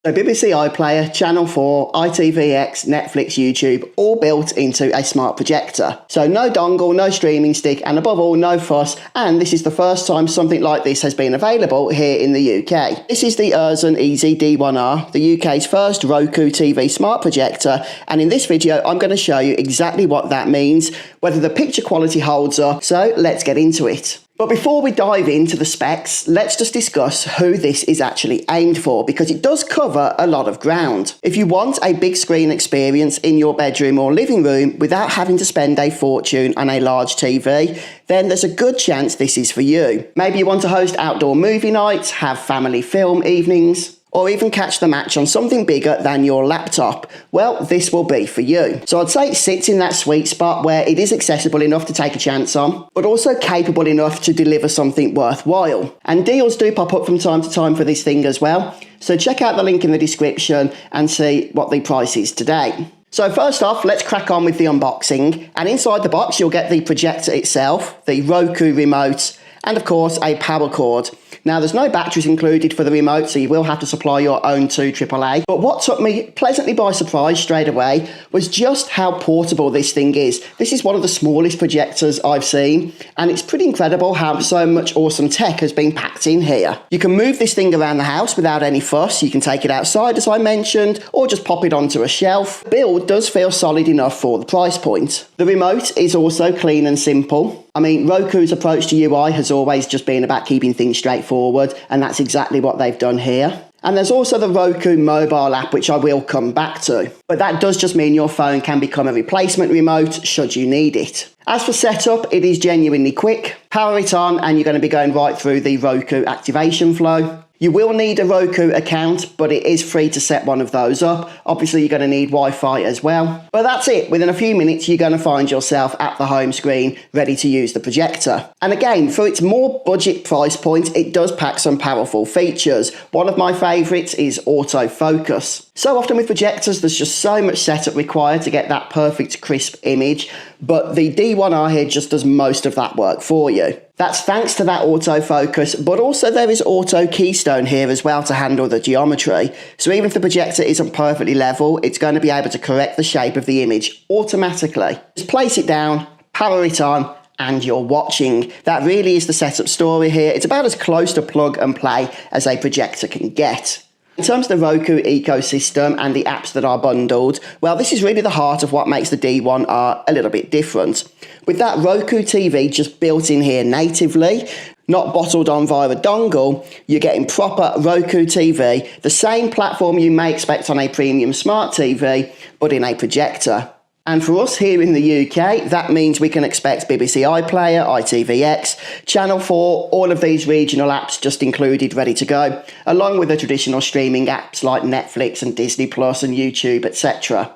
So BBC iPlayer, Channel 4, ITVX, Netflix, YouTube, all built into a smart projector. So no dongle, no streaming stick, and above all, no fuss. And this is the first time something like this has been available here in the UK. This is the Aurzen EAZZE D1R, the UK's first Roku TV smart projector. And in this video, I'm going to show you exactly what that means, whether the picture quality holds up. So let's get into it. But before we dive into the specs, let's just discuss who this is actually aimed for, because it does cover a lot of ground. If you want a big screen experience in your bedroom or living room without having to spend a fortune on a large TV, then there's a good chance this is for you. Maybe you want to host outdoor movie nights, have family film evenings, or even catch the match on something bigger than your laptop. Well, this will be for you. So I'd say it sits in that sweet spot where it is accessible enough to take a chance on, but also capable enough to deliver something worthwhile. And deals do pop up from time to time for this thing as well. So check out the link in the description and see what the price is today. So first off, let's crack on with the unboxing. And inside the box, you'll get the projector itself, the Roku remote, and of course a power cord. Now there's no batteries included for the remote, so you will have to supply your own to AAA. But what took me pleasantly by surprise straight away was just how portable this thing is. This is one of the smallest projectors I've seen, and it's pretty incredible how so much awesome tech has been packed in here. You can move this thing around the house without any fuss. You can take it outside, as I mentioned, or just pop it onto a shelf. The build does feel solid enough for the price point. The remote is also clean and simple. I mean, Roku's approach to UI has always just been about keeping things straightforward, and that's exactly what they've done here. And there's also the Roku mobile app, which I will come back to. But that does just mean your phone can become a replacement remote should you need it. As for setup, it is genuinely quick. Power it on and you're going to be going right through the Roku activation flow. You will need a Roku account, but it is free to set one of those up. Obviously, you're going to need Wi-Fi as well. But that's it. Within a few minutes, you're going to find yourself at the home screen, ready to use the projector. And again, for its more budget price point, it does pack some powerful features. One of my favourites is autofocus. So often with projectors, there's just so much setup required to get that perfect crisp image, but the D1R here just does most of that work for you. That's thanks to that autofocus, but also there is auto keystone here as well to handle the geometry. So even if the projector isn't perfectly level, it's going to be able to correct the shape of the image automatically. Just place it down, power it on, and you're watching. That really is the setup story here. It's about as close to plug and play as a projector can get. In terms of the Roku ecosystem and the apps that are bundled, well, this is really the heart of what makes the D1R a little bit different. With that Roku TV just built in here natively, not bottled on via a dongle, you're getting proper Roku TV, the same platform you may expect on a premium smart TV, but in a projector. And for us here in the UK, that means we can expect BBC iPlayer, ITVX, Channel 4, all of these regional apps just included, ready to go, along with the traditional streaming apps like Netflix and Disney Plus and YouTube, etc.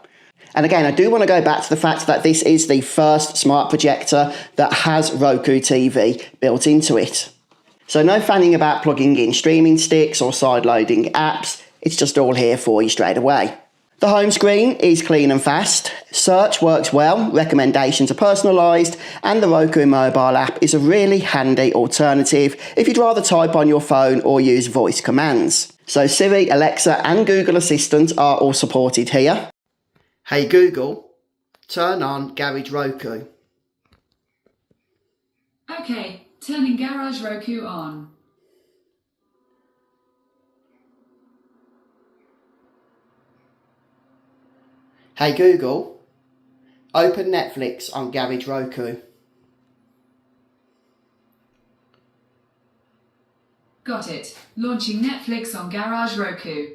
And again, I do want to go back to the fact that this is the first smart projector that has Roku TV built into it. So no fanning about plugging in streaming sticks or side-loading apps, it's just all here for you straight away. The home screen is clean and fast, search works well, recommendations are personalised, and the Roku mobile app is a really handy alternative if you'd rather type on your phone or use voice commands. So Siri, Alexa and Google Assistant are all supported here. Hey Google, turn on Garage Roku. Okay, turning Garage Roku on. Hey Google, open Netflix on Garage Roku. Got it. Launching Netflix on Garage Roku.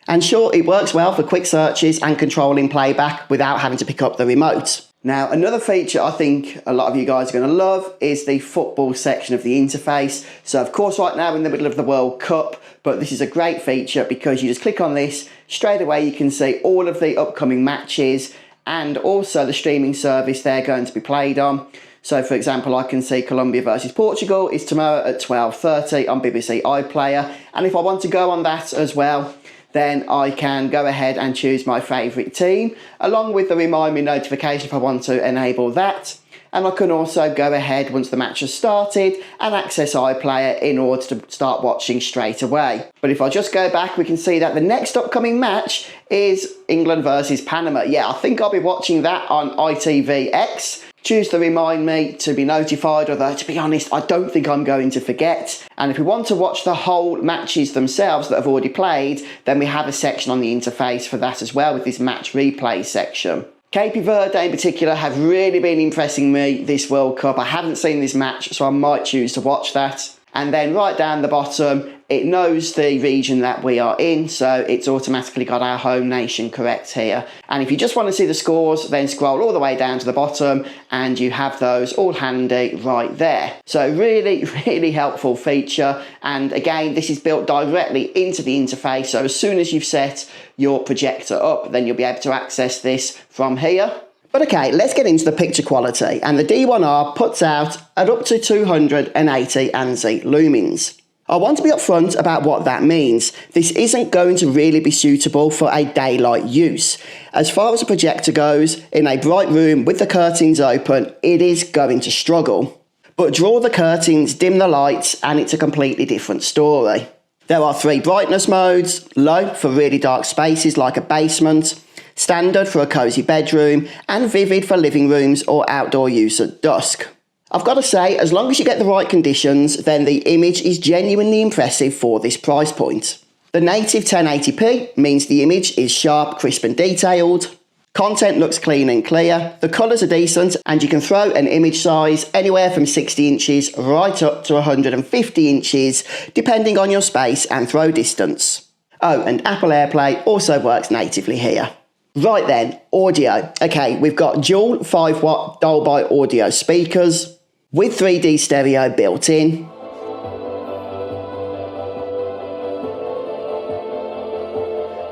And sure, it works well for quick searches and controlling playback without having to pick up the remote. Now, another feature I think a lot of you guys are going to love is the football section of the interface. So of course right now we're in the middle of the World Cup, but this is a great feature because you just click on this, straight away you can see all of the upcoming matches and also the streaming service they're going to be played on. So for example, I can see Colombia versus Portugal is tomorrow at 12:30 on BBC iPlayer, and if I want to go on that as well, then I can go ahead and choose my favourite team, along with the remind me notification if I want to enable that. and I can also go ahead once the match has started and access iPlayer in order to start watching straight away. But if I just go back, we can see that the next upcoming match is England versus Panama. Yeah, I think I'll be watching that on ITVX. Choose to remind me to be notified, although to be honest, I don't think I'm going to forget. And if we want to watch the whole matches themselves that have already played, then we have a section on the interface for that as well with this match replay section. Cape Verde in particular have really been impressing me this World Cup. I haven't seen this match, so I might choose to watch that. And then right down the bottom, it knows the region that we are in, so it's automatically got our home nation correct here. And if you just want to see the scores, then scroll all the way down to the bottom and you have those all handy right there. So really, really helpful feature. And again, this is built directly into the interface. So as soon as you've set your projector up, then you'll be able to access this from here. But okay, let's get into the picture quality, and the D1R puts out at up to 280 EAZZE lumens. I want to be upfront about what that means. This isn't going to really be suitable for a daylight use. As far as a projector goes, in a bright room with the curtains open, it is going to struggle. But draw the curtains, dim the lights, and it's a completely different story. There are 3 brightness modes: low for really dark spaces like a basement, standard for a cosy bedroom, and vivid for living rooms or outdoor use at dusk. I've got to say, as long as you get the right conditions, then the image is genuinely impressive for this price point. The native 1080p means the image is sharp, crisp and detailed. Content looks clean and clear, the colours are decent, and you can throw an image size anywhere from 60 inches right up to 150 inches, depending on your space and throw distance. Oh, and Apple AirPlay also works natively here. Right then, audio. Okay, we've got dual 5-watt Dolby audio speakers with 3D stereo built in.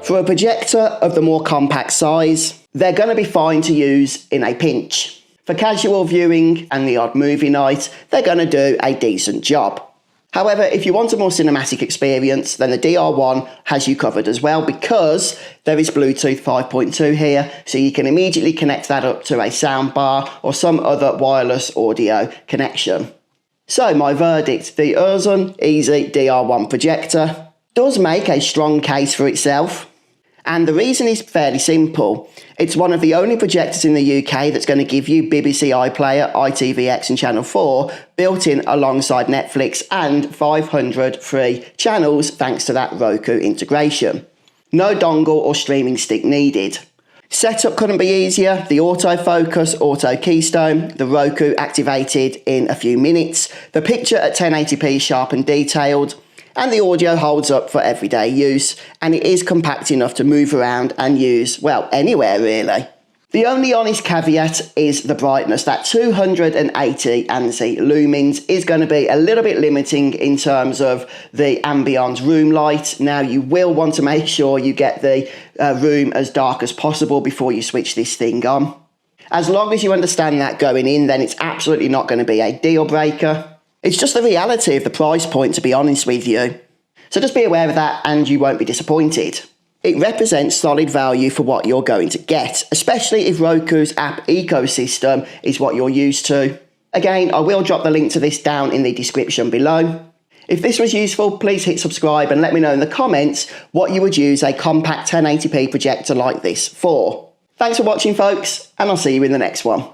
For a projector of the more compact size, they're going to be fine to use in a pinch. For casual viewing and the odd movie night, they're going to do a decent job. However, if you want a more cinematic experience, then the DR1 has you covered as well, because there is Bluetooth 5.2 here, so you can immediately connect that up to a soundbar or some other wireless audio connection. So my verdict, the Aurzen EAZZE DR1 projector does make a strong case for itself. And the reason is fairly simple. It's one of the only projectors in the UK that's going to give you BBC iPlayer, ITVX and Channel 4 built in alongside Netflix and 500 free channels thanks to that Roku integration. No dongle or streaming stick needed. Setup couldn't be easier. The autofocus, auto keystone, the Roku activated in a few minutes. The picture at 1080p sharp and detailed. And the audio holds up for everyday use, and it is compact enough to move around and use, well, anywhere really. The only honest caveat is the brightness. That 280 EAZZE lumens is going to be a little bit limiting in terms of the ambient room light. Now, you will want to make sure you get the room as dark as possible before you switch this thing on. As long as you understand that going in, then it's absolutely not going to be a deal breaker. It's just the reality of the price point, to be honest with you. So just be aware of that and you won't be disappointed. It represents solid value for what you're going to get, especially if Roku's app ecosystem is what you're used to. Again, I will drop the link to this down in the description below. If this was useful, please hit subscribe and let me know in the comments what you would use a compact 1080p projector like this for. Thanks for watching, folks, and I'll see you in the next one.